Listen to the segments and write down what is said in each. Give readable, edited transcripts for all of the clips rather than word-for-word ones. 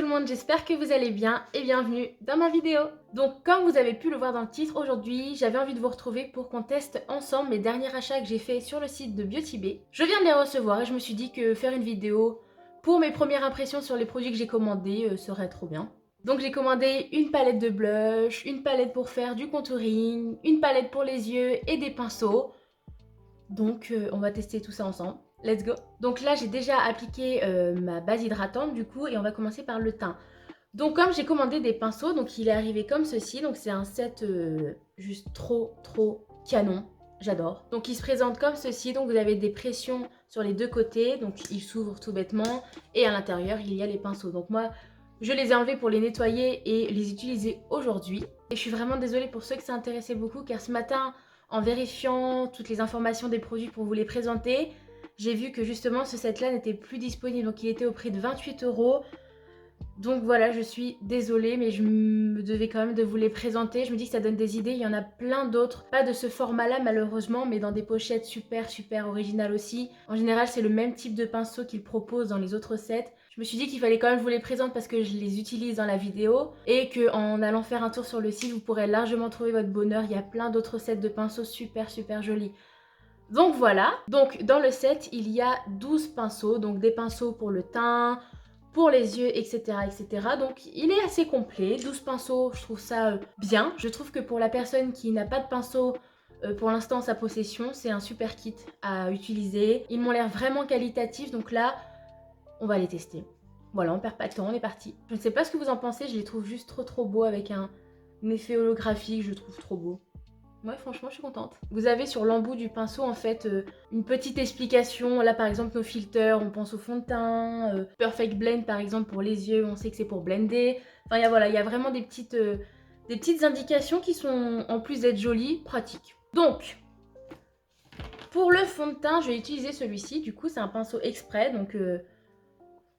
le monde, j'espère que vous allez bien et bienvenue dans ma vidéo. Donc comme vous avez pu le voir dans le titre, aujourd'hui j'avais envie de vous retrouver pour qu'on teste ensemble mes derniers achats que j'ai fait sur le site de BioTibé. Je viens de les recevoir et je me suis dit que faire une vidéo pour mes premières impressions sur les produits que j'ai commandés serait trop bien. Donc j'ai commandé une palette de blush, une palette pour faire du contouring, une palette pour les yeux et des pinceaux. Donc on va tester tout ça ensemble. Let's go. Donc là j'ai déjà appliqué ma base hydratante du coup et on va commencer par le teint. Donc comme j'ai commandé des pinceaux, donc il est arrivé comme ceci. Donc c'est un set juste trop canon. J'adore. Donc il se présente comme ceci. Donc vous avez des pressions sur les deux côtés. Donc il s'ouvre tout bêtement. Et à l'intérieur il y a les pinceaux. Donc moi je les ai enlevés pour les nettoyer et les utiliser aujourd'hui. Et je suis vraiment désolée pour ceux que ça intéressait beaucoup car ce matin, en vérifiant toutes les informations des produits pour vous les présenter, j'ai vu que justement ce set là n'était plus disponible. Donc il était au prix de 28 €. Donc voilà, je suis désolée, mais je me devais quand même de vous les présenter. Je me dis que ça donne des idées, il y en a plein d'autres. Pas de ce format-là malheureusement, mais dans des pochettes super originales aussi. En général, c'est le même type de pinceau qu'ils proposent dans les autres sets. Je me suis dit qu'il fallait quand même vous les présenter parce que je les utilise dans la vidéo. Et qu'en allant faire un tour sur le site, vous pourrez largement trouver votre bonheur. Il y a plein d'autres sets de pinceaux super jolis. Donc voilà, donc dans le set, il y a 12 pinceaux, donc des pinceaux pour le teint, pour les yeux, etc. Donc il est assez complet, 12 pinceaux, je trouve ça bien. Je trouve que pour la personne qui n'a pas de pinceau pour l'instant en sa possession, c'est un super kit à utiliser. Ils m'ont l'air vraiment qualitatifs, donc là, on va les tester. Voilà, on perd pas de temps, on est parti. Je ne sais pas ce que vous en pensez, je les trouve juste trop beaux avec un effet holographique, je trouve trop beau. Ouais, franchement, je suis contente. Vous avez sur l'embout du pinceau, en fait, une petite explication. Là, par exemple, nos filters, on pense au fond de teint. Perfect Blend, par exemple, pour les yeux, on sait que c'est pour blender. Enfin, voilà, il y a vraiment des petites indications qui sont, en plus d'être jolies, pratiques. Donc, pour le fond de teint, je vais utiliser celui-ci. Du coup, c'est un pinceau exprès, donc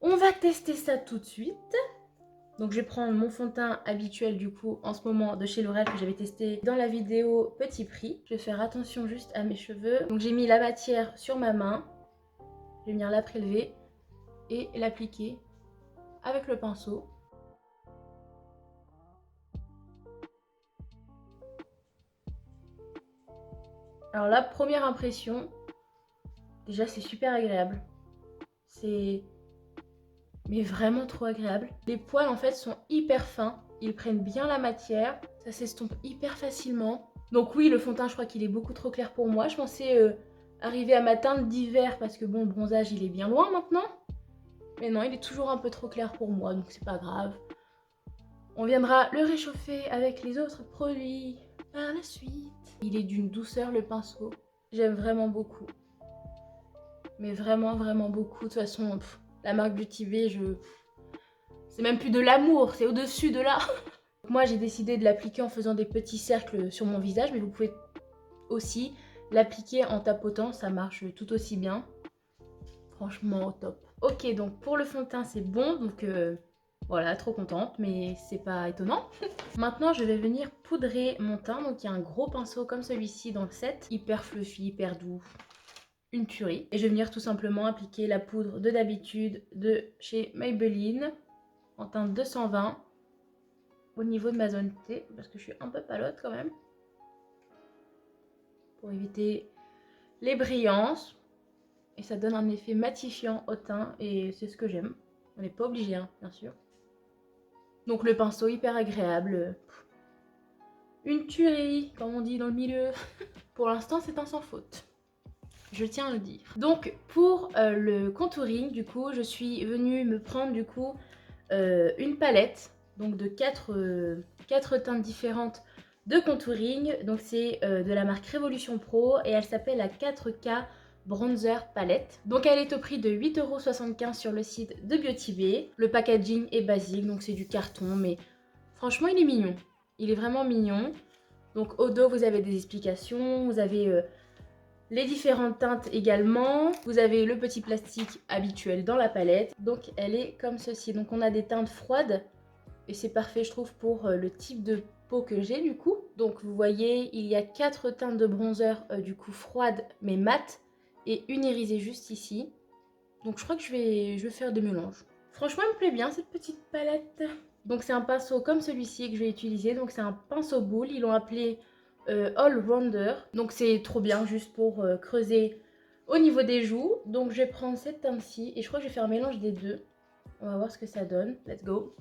on va tester ça tout de suite. Donc je vais prendre mon fond de teint habituel du coup en ce moment de chez L'Oréal que j'avais testé dans la vidéo Petit Prix. Je vais faire attention juste à mes cheveux. Donc j'ai mis la matière sur ma main. Je vais venir la prélever et l'appliquer avec le pinceau. Alors la première impression, déjà c'est super agréable. C'est mais vraiment trop agréable. Les poils en fait sont hyper fins, ils prennent bien la matière, ça s'estompe hyper facilement. Donc oui, le fond de teint je crois qu'il est beaucoup trop clair pour moi. Je pensais arriver à ma teinte d'hiver parce que bon, le bronzage il est bien loin maintenant. Mais non, il est toujours un peu trop clair pour moi, donc c'est pas grave. On viendra le réchauffer avec les autres produits par la suite. Il est d'une douceur le pinceau, j'aime vraiment beaucoup. Mais vraiment beaucoup, de toute façon... La marque BioTibé, c'est même plus de l'amour, c'est au-dessus de là. Moi, j'ai décidé de l'appliquer en faisant des petits cercles sur mon visage, mais vous pouvez aussi l'appliquer en tapotant, ça marche tout aussi bien. Franchement, au top. Ok, donc pour le fond de teint, c'est bon, donc voilà, trop contente, mais c'est pas étonnant. Maintenant, je vais venir poudrer mon teint, donc il y a un gros pinceau comme celui-ci dans le set, hyper fluffy, hyper doux. Une tuerie. Et je vais venir tout simplement appliquer la poudre de d'habitude de chez Maybelline en teinte 220 au niveau de ma zone T parce que je suis un peu palote quand même pour éviter les brillances et ça donne un effet matifiant au teint et c'est ce que j'aime. On n'est pas obligé hein, bien sûr. Donc le pinceau hyper agréable. Une tuerie comme on dit dans le milieu. Pour l'instant c'est un sans faute. Je tiens à le dire. Donc pour le contouring, du coup, je suis venue me prendre du coup une palette donc de 4 teintes différentes de contouring. Donc c'est de la marque Révolution Pro et elle s'appelle la 4K Bronzer Palette. Donc elle est au prix de 8,75 € sur le site de BioTibé. Le packaging est basique, donc c'est du carton, mais franchement il est mignon. Il est vraiment mignon. Donc au dos vous avez des explications, vous avez... les différentes teintes également. Vous avez le petit plastique habituel dans la palette. Donc elle est comme ceci. Donc on a des teintes froides. Et c'est parfait je trouve pour le type de peau que j'ai du coup. Donc vous voyez il y a 4 teintes de bronzer du coup froides mais mates. Et une irisée juste ici. Donc je crois que je vais faire des mélanges. Franchement, il me plaît bien cette petite palette. Donc c'est un pinceau comme celui-ci que je vais utiliser. Donc c'est un pinceau boule, ils l'ont appelé All Rounder. Donc c'est trop bien juste pour creuser au niveau des joues. Donc je vais prendre cette teinte-ci et je crois que je vais faire un mélange des deux. On va voir ce que ça donne. Let's go.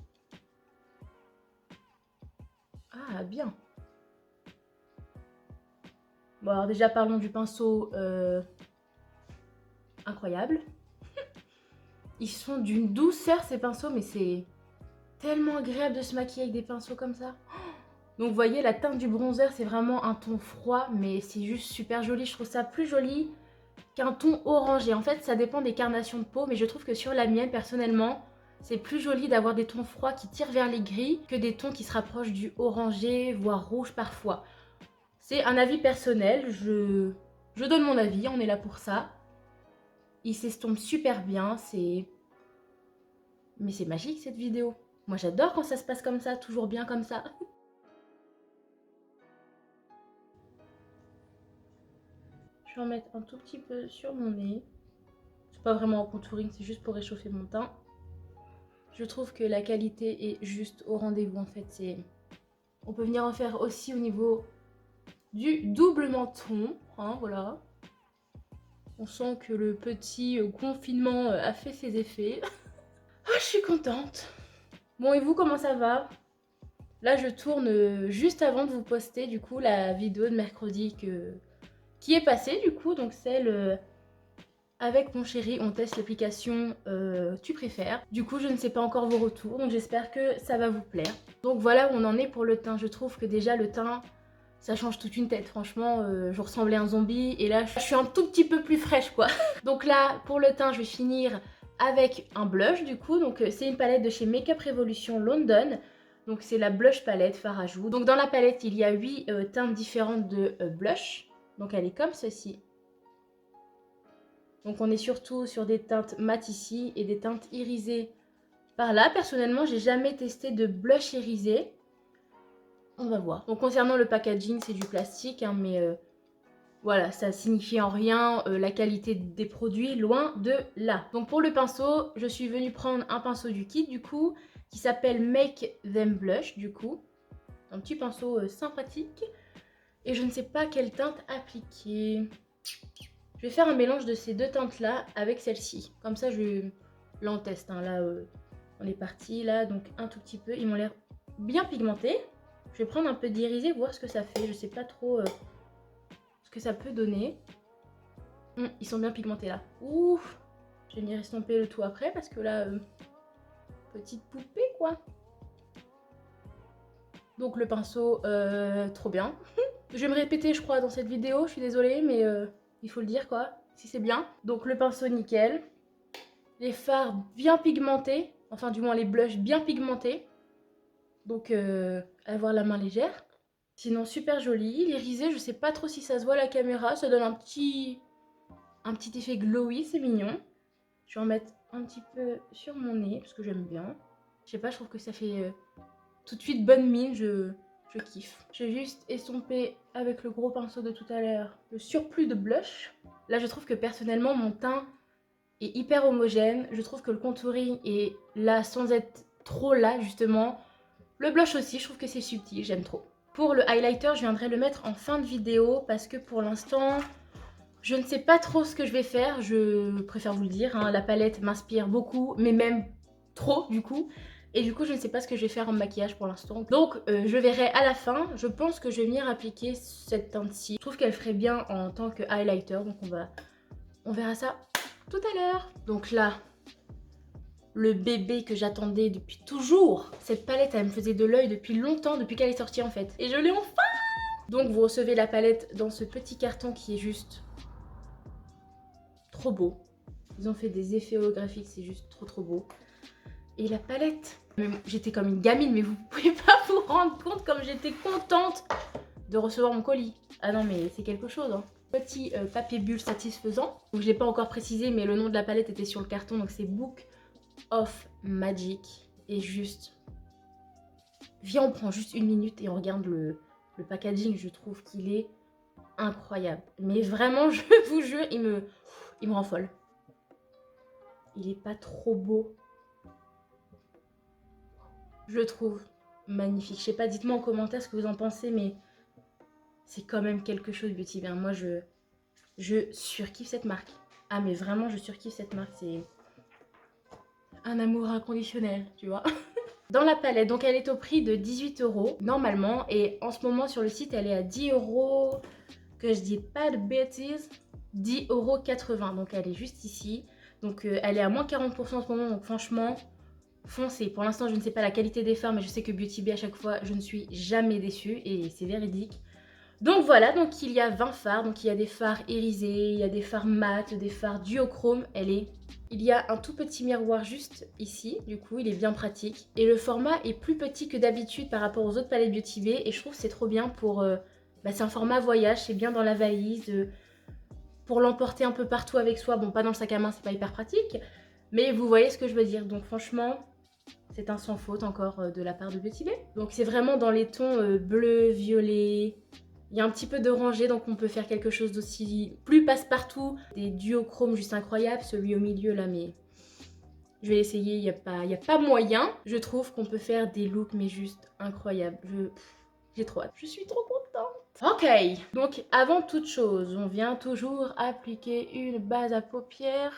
Ah, bien. Bon, alors déjà, parlons du pinceau. Incroyable. Ils sont d'une douceur, ces pinceaux, mais c'est tellement agréable de se maquiller avec des pinceaux comme ça. Donc, vous voyez, la teinte du bronzer, c'est vraiment un ton froid, mais c'est juste super joli. Je trouve ça plus joli qu'un ton orangé. En fait, ça dépend des carnations de peau, mais je trouve que sur la mienne, personnellement, c'est plus joli d'avoir des tons froids qui tirent vers les gris que des tons qui se rapprochent du orangé, voire rouge parfois. C'est un avis personnel, je donne mon avis, on est là pour ça. Il s'estompe super bien, mais c'est magique cette vidéo. Moi j'adore quand ça se passe comme ça, toujours bien comme ça. Je vais en mettre un tout petit peu sur mon nez. C'est pas vraiment en contouring, c'est juste pour réchauffer mon teint. Je trouve que la qualité est juste au rendez-vous en fait. On peut venir en faire aussi au niveau du double menton, hein, voilà. On sent que le petit confinement a fait ses effets. Ah, je suis contente. Bon, et vous, comment ça va? Là, je tourne juste avant de vous poster, du coup, la vidéo de mercredi qui est passée, du coup. Donc, celle avec mon chéri, on teste l'application Tu préfères. Du coup, je ne sais pas encore vos retours, donc j'espère que ça va vous plaire. Donc, voilà où on en est pour le teint. Je trouve que déjà, le teint, ça change toute une tête. Franchement, je ressemblais à un zombie. Et là, je suis un tout petit peu plus fraîche, quoi. Donc là, pour le teint, je vais finir avec un blush du coup. Donc c'est une palette de chez Makeup Revolution London. Donc c'est la blush palette fard à joues. Donc dans la palette, il y a 8 teintes différentes de blush. Donc elle est comme ceci. Donc on est surtout sur des teintes mat ici et des teintes irisées par là. Personnellement, j'ai jamais testé de blush irisé. On va voir. Donc concernant le packaging, c'est du plastique, hein, mais voilà, ça signifie en rien la qualité des produits, loin de là. Donc pour le pinceau, je suis venue prendre un pinceau du kit du coup, qui s'appelle Make Them Blush du coup. Un petit pinceau sympathique. Et je ne sais pas quelle teinte appliquer. Je vais faire un mélange de ces deux teintes là avec celle-ci. Comme ça, là on teste, hein. Là on est parti, là, donc un tout petit peu. Ils m'ont l'air bien pigmentés. Je vais prendre un peu d'irisé, voir ce que ça fait. Je sais pas trop ce que ça peut donner. Ils sont bien pigmentés là. Ouf. Je vais venir estomper le tout après parce que là, petite poupée quoi. Donc le pinceau, trop bien. Je vais me répéter je crois dans cette vidéo, je suis désolée mais il faut le dire quoi, si c'est bien. Donc le pinceau nickel. Les fards bien pigmentés, enfin du moins les blushs bien pigmentés. Donc avoir la main légère. Sinon super joli. L'irisé, je sais pas trop si ça se voit à la caméra, ça donne un petit effet glowy, c'est mignon. Je vais en mettre un petit peu sur mon nez parce que j'aime bien. Je sais pas, je trouve que ça fait tout de suite bonne mine, je kiffe. J'ai juste estompé avec le gros pinceau de tout à l'heure le surplus de blush. Là, je trouve que personnellement, mon teint est hyper homogène. Je trouve que le contouring est là sans être trop là, justement. Le blush aussi, je trouve que c'est subtil, j'aime trop. Pour le highlighter, je viendrai le mettre en fin de vidéo parce que pour l'instant, je ne sais pas trop ce que je vais faire. Je préfère vous le dire, hein. La palette m'inspire beaucoup, mais même trop du coup. Et du coup, je ne sais pas ce que je vais faire en maquillage pour l'instant. Donc, je verrai à la fin. Je pense que je vais venir appliquer cette teinte-ci. Je trouve qu'elle ferait bien en tant que highlighter. Donc, on verra ça tout à l'heure. Donc là, le bébé que j'attendais depuis toujours. Cette palette, elle me faisait de l'œil depuis longtemps, depuis qu'elle est sortie en fait. Et je l'ai enfin! Donc, vous recevez la palette dans ce petit carton qui est juste trop beau. Ils ont fait des effets holographiques, c'est juste trop beau. Et la palette, j'étais comme une gamine, mais vous pouvez pas vous rendre compte comme j'étais contente de recevoir mon colis. Ah non mais c'est quelque chose hein. Petit papier bulle satisfaisant. Donc je l'ai pas encore précisé mais le nom de la palette était sur le carton, donc c'est Book of Magic. Et juste, viens on prend juste une minute et on regarde le packaging, je trouve qu'il est incroyable. Mais vraiment je vous jure, il me rend folle. Il est pas trop beau. Je le trouve magnifique. Je sais pas, dites-moi en commentaire ce que vous en pensez, mais c'est quand même quelque chose Beauty Bay. Moi, je surkiffe cette marque. Ah, mais vraiment, je surkiffe cette marque. C'est un amour inconditionnel, tu vois. Dans la palette, donc elle est au prix de 18 € normalement. Et en ce moment, sur le site, elle est à 10 €. Que je dis pas de bêtises. 10,80 €. Donc elle est juste ici. Donc elle est à moins 40% en ce moment. Donc franchement, foncez. Pour l'instant, je ne sais pas la qualité des fards, mais je sais que Beauty Bay, à chaque fois, je ne suis jamais déçue. Et c'est véridique. Donc voilà, donc il y a 20 fards, donc il y a des fards irisés, il y a des fards mat, des fards duochrome, Il y a un tout petit miroir juste ici, du coup il est bien pratique. Et le format est plus petit que d'habitude par rapport aux autres palettes Beauty Bay et je trouve que c'est trop bien pour... c'est un format voyage, c'est bien dans la valise, pour l'emporter un peu partout avec soi. Bon, pas dans le sac à main, c'est pas hyper pratique, mais vous voyez ce que je veux dire. Donc franchement... C'est un sans faute encore de la part de Beauty Bay. Donc c'est vraiment dans les tons bleu, violet. Il y a un petit peu d'orangé, donc on peut faire quelque chose d'aussi plus passe-partout. Des duochromes juste incroyables, celui au milieu là, mais je vais l'essayer, il n'y a pas moyen. Je trouve qu'on peut faire des looks, mais juste incroyables. J'ai trop hâte. Je suis trop contente. Ok, donc avant toute chose, on vient toujours appliquer une base à paupières.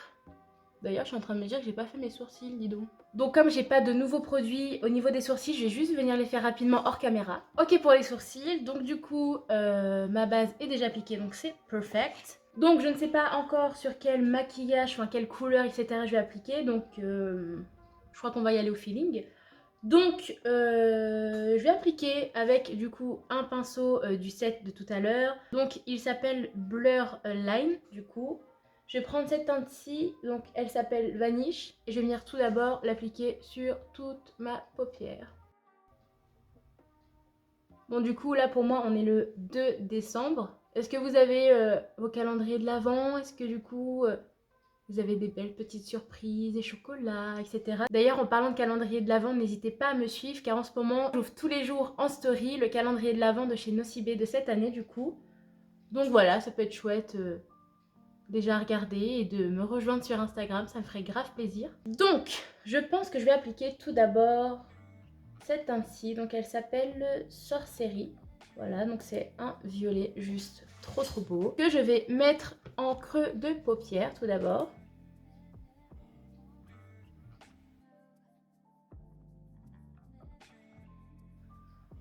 D'ailleurs, je suis en train de me dire que j'ai pas fait mes sourcils, dis donc. Donc comme j'ai pas de nouveaux produits au niveau des sourcils, je vais juste venir les faire rapidement hors caméra. Ok pour les sourcils, donc du coup ma base est déjà appliquée, donc c'est perfect. Donc je ne sais pas encore sur quel maquillage, enfin quelle couleur, etc. je vais appliquer, donc je crois qu'on va y aller au feeling. Donc je vais appliquer avec du coup un pinceau du set de tout à l'heure. Donc il s'appelle Blur Line du coup. Je vais prendre cette teinte-ci, donc elle s'appelle Vanish, et je vais venir tout d'abord l'appliquer sur toute ma paupière. Bon du coup là pour moi on est le 2 décembre. Est-ce que vous avez vos calendriers de l'Avent? Est-ce que du coup vous avez des belles petites surprises, des chocolats, etc. D'ailleurs en parlant de calendrier de l'Avent, n'hésitez pas à me suivre car en ce moment j'ouvre tous les jours en story le calendrier de l'Avent de chez Nocibé de cette année du coup. Donc voilà, ça peut être chouette. Déjà à regarder et de me rejoindre sur Instagram, ça me ferait grave plaisir. Donc, je pense que je vais appliquer tout d'abord cette teinte-ci. Donc, elle s'appelle Sorcerie. Voilà, donc c'est un violet juste trop beau. Que je vais mettre en creux de paupière tout d'abord.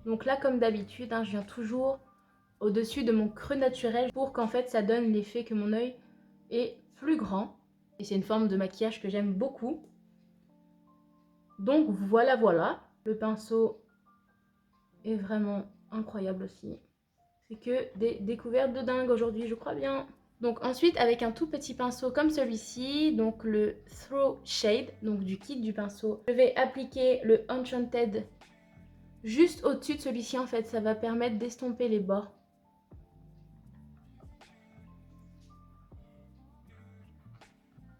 Donc là, comme d'habitude, je viens toujours au-dessus de mon creux naturel pour qu'en fait ça donne l'effet que mon œil est plus grand. Et c'est une forme de maquillage que j'aime beaucoup. Donc voilà. Le pinceau est vraiment incroyable aussi. C'est que des découvertes de dingue aujourd'hui, je crois bien. Donc ensuite, avec un tout petit pinceau comme celui-ci, donc le Throw Shade, donc du kit du pinceau, je vais appliquer le Enchanted juste au-dessus de celui-ci en fait. Ça va permettre d'estomper les bords.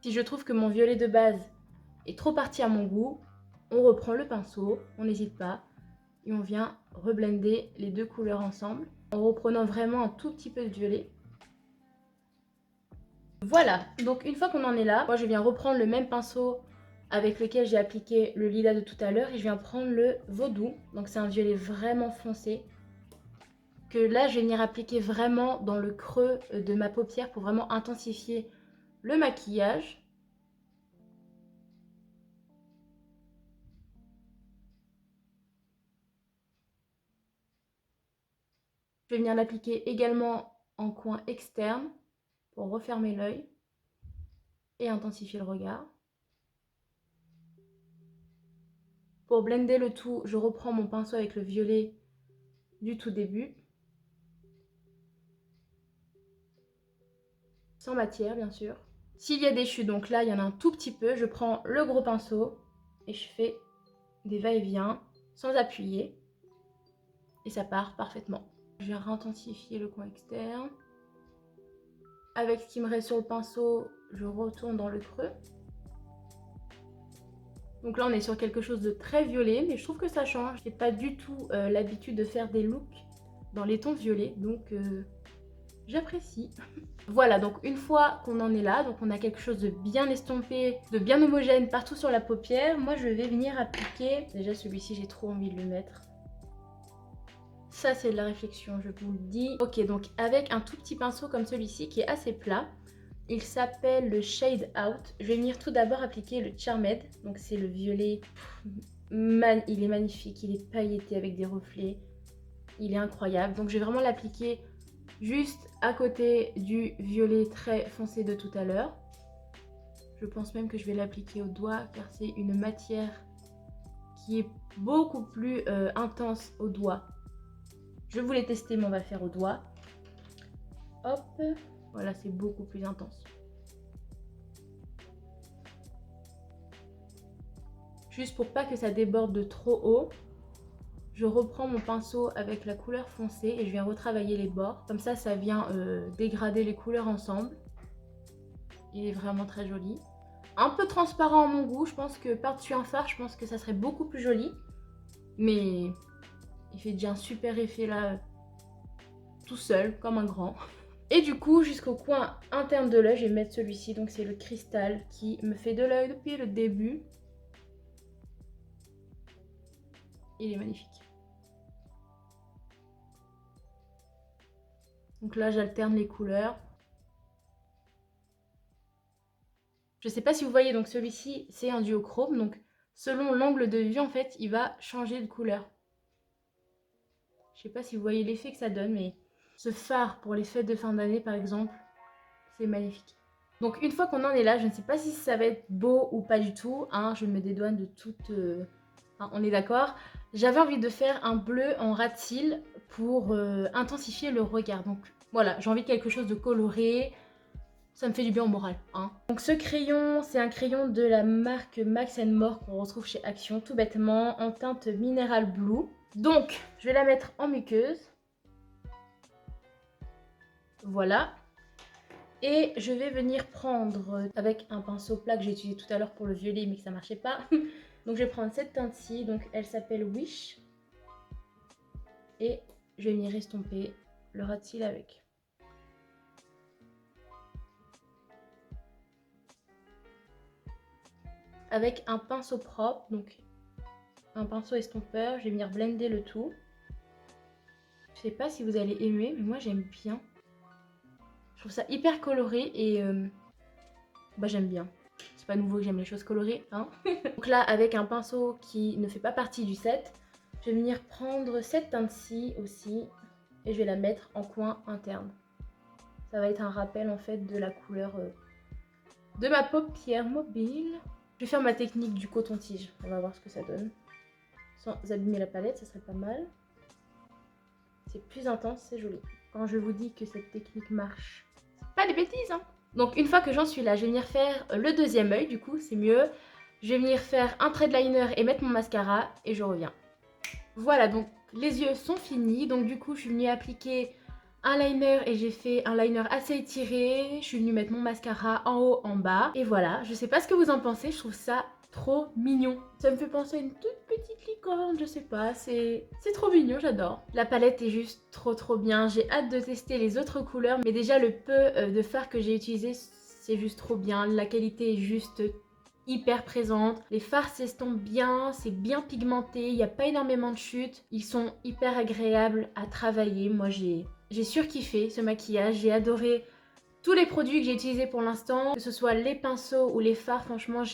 Si je trouve que mon violet de base est trop parti à mon goût, on reprend le pinceau, on n'hésite pas. Et on vient reblender les deux couleurs ensemble en reprenant vraiment un tout petit peu de violet. Voilà, donc une fois qu'on en est là, moi je viens reprendre le même pinceau avec lequel j'ai appliqué le lilas de tout à l'heure et je viens prendre le Vaudou. Donc c'est un violet vraiment foncé que là je vais venir appliquer vraiment dans le creux de ma paupière pour vraiment intensifier le maquillage. Je vais venir l'appliquer également en coin externe pour refermer l'œil et intensifier le regard. Pour blender le tout, je reprends mon pinceau avec le violet du tout début. Sans matière, bien sûr. S'il y a des chutes, donc là, il y en a un tout petit peu, je prends le gros pinceau et je fais des va-et-vient sans appuyer. Et ça part parfaitement. Je vais réintensifier le coin externe. Avec ce qui me reste sur le pinceau, je retourne dans le creux. Donc là, on est sur quelque chose de très violet, mais je trouve que ça change. J'ai pas du tout l'habitude de faire des looks dans les tons violets, donc j'apprécie. Voilà, donc une fois qu'on en est là, donc on a quelque chose de bien estompé, de bien homogène partout sur la paupière, moi je vais venir appliquer, déjà celui-ci j'ai trop envie de le mettre. Ça c'est de la réflexion, je vous le dis. Ok, donc avec un tout petit pinceau comme celui-ci qui est assez plat, il s'appelle le Shade Out. Je vais venir tout d'abord appliquer le Charmed, donc c'est le violet. Il est magnifique, il est pailleté avec des reflets, il est incroyable. Donc je vais vraiment l'appliquer juste à côté du violet très foncé de tout à l'heure. Je pense même que je vais l'appliquer au doigt car c'est une matière qui est beaucoup plus intense au doigt. Je voulais tester mais on va le faire au doigt. Hop, voilà, c'est beaucoup plus intense. Juste pour pas que ça déborde de trop haut, je reprends mon pinceau avec la couleur foncée et je viens retravailler les bords. Comme ça, ça vient dégrader les couleurs ensemble. Il est vraiment très joli. Un peu transparent à mon goût, je pense que par-dessus un fard, je pense que ça serait beaucoup plus joli. Mais il fait déjà un super effet là, tout seul, comme un grand. Et du coup, jusqu'au coin interne de l'œil, je vais mettre celui-ci. Donc c'est le cristal qui me fait de l'œil depuis le début. Il est magnifique. Donc là, j'alterne les couleurs. Je ne sais pas si vous voyez, donc celui-ci, c'est un duochrome. Donc selon l'angle de vue, en fait, il va changer de couleur. Je ne sais pas si vous voyez l'effet que ça donne, mais ce fard pour les fêtes de fin d'année, par exemple, c'est magnifique. Donc une fois qu'on en est là, je ne sais pas si ça va être beau ou pas du tout. Hein, je me dédouane de toute... on est d'accord. J'avais envie de faire un bleu en ras de cils pour intensifier le regard. Donc voilà, j'ai envie de quelque chose de coloré. Ça me fait du bien au moral. Hein. Donc ce crayon, c'est un crayon de la marque Max & More qu'on retrouve chez Action, tout bêtement, en teinte Mineral Blue. Donc, je vais la mettre en muqueuse. Voilà. Et je vais venir prendre, avec un pinceau plat que j'ai utilisé tout à l'heure pour le violet, mais que ça ne marchait pas. Donc je vais prendre cette teinte-ci, donc elle s'appelle Wish. Et je vais venir estomper le ras de cils avec. Avec un pinceau propre, donc un pinceau estompeur, je vais venir blender le tout. Je sais pas si vous allez aimer, mais moi j'aime bien. Je trouve ça hyper coloré et j'aime bien. C'est pas nouveau que j'aime les choses colorées, hein. Donc là, avec un pinceau qui ne fait pas partie du set, je vais venir prendre cette teinte-ci aussi et je vais la mettre en coin interne. Ça va être un rappel en fait de la couleur de ma paupière mobile. Je vais faire ma technique du coton-tige. On va voir ce que ça donne. Sans abîmer la palette, ça serait pas mal. C'est plus intense, c'est joli. Quand je vous dis que cette technique marche, c'est pas des bêtises, hein. Donc une fois que j'en suis là, je vais venir faire le deuxième œil, du coup c'est mieux. Je vais venir faire un trait de liner et mettre mon mascara et je reviens. Voilà, donc les yeux sont finis. Donc du coup je suis venue appliquer un liner et j'ai fait un liner assez étiré. Je suis venue mettre mon mascara en haut, en bas. Et voilà, je sais pas ce que vous en pensez, je trouve ça trop mignon. Ça me fait penser à une toute petite licorne, je sais pas, c'est trop mignon, j'adore. La palette est juste trop bien, j'ai hâte de tester les autres couleurs, mais déjà le peu de fard que j'ai utilisé, c'est juste trop bien. La qualité est juste hyper présente, les fards s'estompent bien, c'est bien pigmenté, il n'y a pas énormément de chutes, ils sont hyper agréables à travailler. Moi j'ai surkiffé ce maquillage, j'ai adoré tous les produits que j'ai utilisés pour l'instant, que ce soit les pinceaux ou les fards, franchement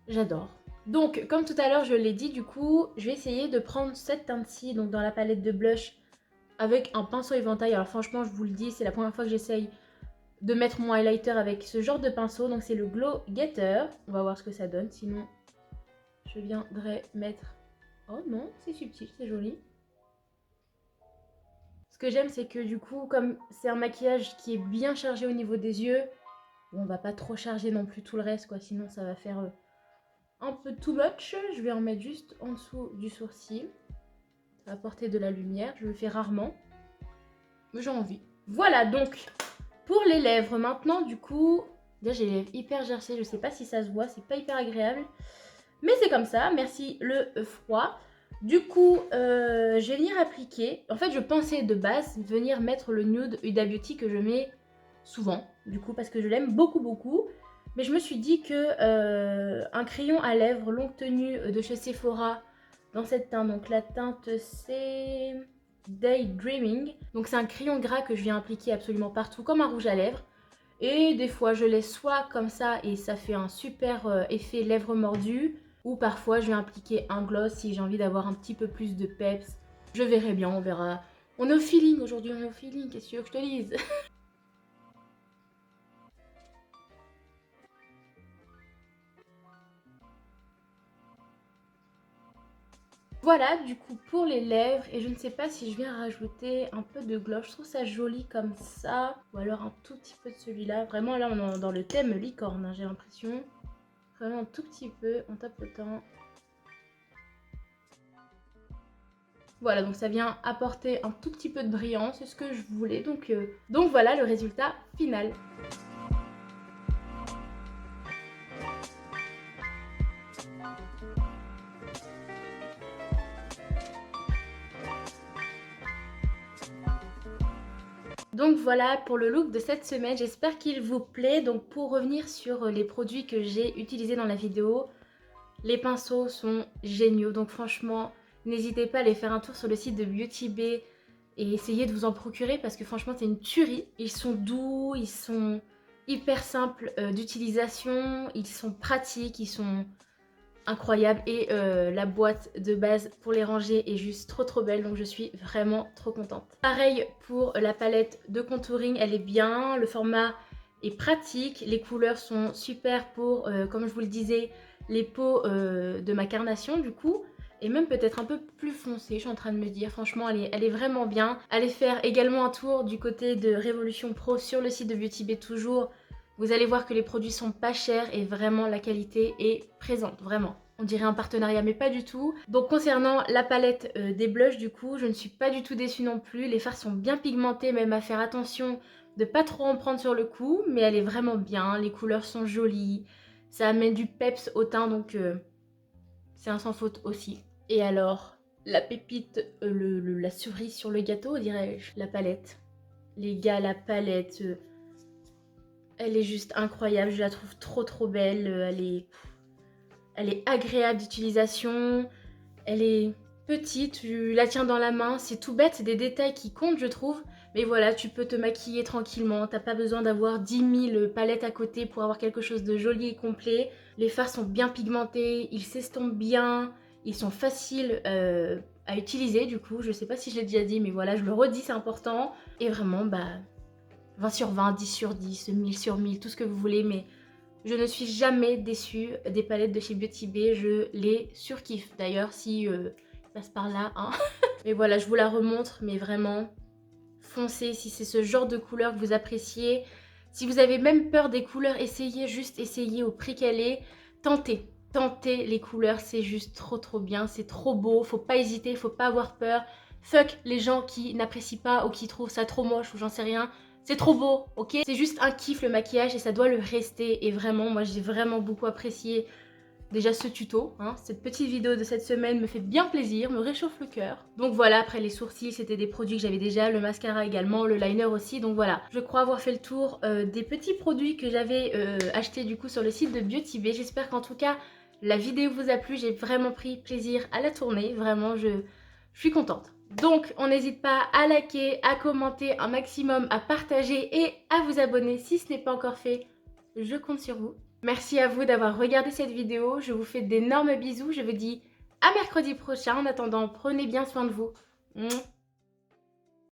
j'adore. Donc comme tout à l'heure je l'ai dit, du coup je vais essayer de prendre cette teinte-ci, donc dans la palette de blush, avec un pinceau éventail. Alors franchement je vous le dis, c'est la première fois que j'essaye de mettre mon highlighter avec ce genre de pinceau. Donc c'est le Glow Getter. On va voir ce que ça donne, sinon je viendrai mettre... Oh non, c'est subtil, c'est joli. Ce que j'aime, c'est que du coup, comme c'est un maquillage qui est bien chargé au niveau des yeux, on va pas trop charger non plus tout le reste, quoi, sinon ça va faire un peu too much. Je vais en mettre juste en dessous du sourcil. Ça va apporter de la lumière, je le fais rarement, mais j'ai envie. Voilà, donc pour les lèvres maintenant, du coup, déjà j'ai les lèvres hyper gercées, je sais pas si ça se voit, c'est pas hyper agréable, mais c'est comme ça, merci le froid. Du coup, je vais venir appliquer. En fait, je pensais de base venir mettre le nude Huda Beauty que je mets souvent, du coup, parce que je l'aime beaucoup, beaucoup. Mais je me suis dit que un crayon à lèvres longue tenue de chez Sephora dans cette teinte, donc la teinte c'est Daydreaming. Donc c'est un crayon gras que je viens appliquer absolument partout, comme un rouge à lèvres. Et des fois, je laisse soit comme ça et ça fait un super effet lèvres mordues. Ou parfois, je vais appliquer un gloss si j'ai envie d'avoir un petit peu plus de peps. Je verrai bien, on verra. On est au feeling aujourd'hui, on est au feeling. Qu'est-ce que tu veux que je te dise? Voilà, du coup, pour les lèvres. Et je ne sais pas si je viens rajouter un peu de gloss. Je trouve ça joli comme ça. Ou alors un tout petit peu de celui-là. Vraiment, là, on est dans le thème licorne, hein, j'ai l'impression. Vraiment un tout petit peu en tapotant. Voilà, donc ça vient apporter un tout petit peu de brillance, c'est ce que je voulais. Donc voilà le résultat final. Donc voilà pour le look de cette semaine, j'espère qu'il vous plaît. Donc pour revenir sur les produits que j'ai utilisés dans la vidéo, les pinceaux sont géniaux. Donc franchement, n'hésitez pas à aller faire un tour sur le site de Beauty Bay et essayer de vous en procurer parce que franchement c'est une tuerie. Ils sont doux, ils sont hyper simples d'utilisation, ils sont pratiques, ils sont incroyables et la boîte de base pour les ranger est juste trop belle, donc je suis vraiment trop contente. Pareil pour la palette de contouring, elle est bien, le format est pratique, les couleurs sont super pour, comme je vous le disais, les peaux de ma carnation du coup. Et même peut-être un peu plus foncé, je suis en train de me dire. Franchement, elle est vraiment bien. Allez faire également un tour du côté de Révolution Pro sur le site de Beauty Bay toujours. Vous allez voir que les produits sont pas chers et vraiment la qualité est présente, vraiment. On dirait un partenariat mais pas du tout. Donc concernant la palette des blushs du coup, je ne suis pas du tout déçue non plus. Les fards sont bien pigmentés, même à faire attention de pas trop en prendre sur le coup. Mais elle est vraiment bien, les couleurs sont jolies. Ça amène du peps au teint donc c'est un sans faute aussi. Et alors, la pépite, la cerise sur le gâteau dirais-je, la palette. Les gars, la palette... elle est juste incroyable, je la trouve trop belle, elle est agréable d'utilisation, elle est petite, tu la tiens dans la main, c'est tout bête, c'est des détails qui comptent je trouve, mais voilà, tu peux te maquiller tranquillement, t'as pas besoin d'avoir 10 000 palettes à côté pour avoir quelque chose de joli et complet. Les fards sont bien pigmentés, ils s'estompent bien, ils sont faciles à utiliser du coup, je sais pas si je l'ai déjà dit, mais voilà, je le redis, c'est important, et vraiment, bah... 20 sur 20, 10 sur 10, 1000 sur 1000, tout ce que vous voulez, mais je ne suis jamais déçue des palettes de chez Beauty Bay, je les surkiffe. D'ailleurs, si ils passent par là, hein. Mais voilà, je vous la remontre, mais vraiment, foncez si c'est ce genre de couleur que vous appréciez. Si vous avez même peur des couleurs, essayez, juste essayez au prix qu'elle est. Tentez, tentez les couleurs, c'est juste trop bien, c'est trop beau, faut pas hésiter, faut pas avoir peur. Fuck les gens qui n'apprécient pas ou qui trouvent ça trop moche ou j'en sais rien. C'est trop beau, ok? C'est juste un kiff le maquillage et ça doit le rester. Et vraiment, moi j'ai vraiment beaucoup apprécié déjà ce tuto. Hein. Cette petite vidéo de cette semaine me fait bien plaisir, me réchauffe le cœur. Donc voilà, après les sourcils, c'était des produits que j'avais déjà, le mascara également, le liner aussi. Donc voilà, je crois avoir fait le tour des petits produits que j'avais achetés du coup sur le site de Beauty Bay. J'espère qu'en tout cas, la vidéo vous a plu. J'ai vraiment pris plaisir à la tourner. Vraiment, je suis contente. Donc, on n'hésite pas à liker, à commenter un maximum, à partager et à vous abonner si ce n'est pas encore fait. Je compte sur vous. Merci à vous d'avoir regardé cette vidéo. Je vous fais d'énormes bisous. Je vous dis à mercredi prochain. En attendant, prenez bien soin de vous.